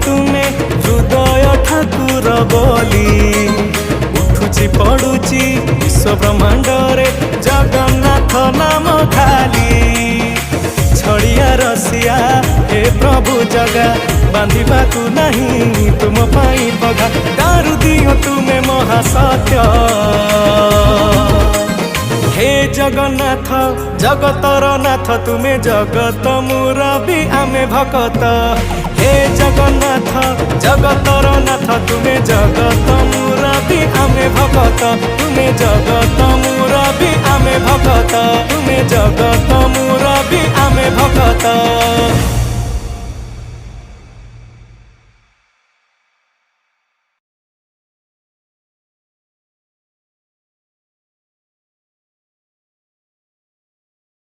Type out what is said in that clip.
तुमे हृदय ठाकुर बोली उठुची पड़ुची विश्व ब्रह्मांड रे जगन्नाथ नाम खाली छड़िया रसिया हे प्रभु जगा बांधिबा तू नहीं तुम पाई पगा दारु दियो तुमे महासत्य हे जगन्नाथ जगतर नाथ तुमे जगत मुरबी आमे भकत हे जगन्नाथ जगतर नाथ तुमे जगत मुरबी आमे भकत तुमे जगत मुरबी आमे भकत तुमे जगत मुरबी आमे भकत।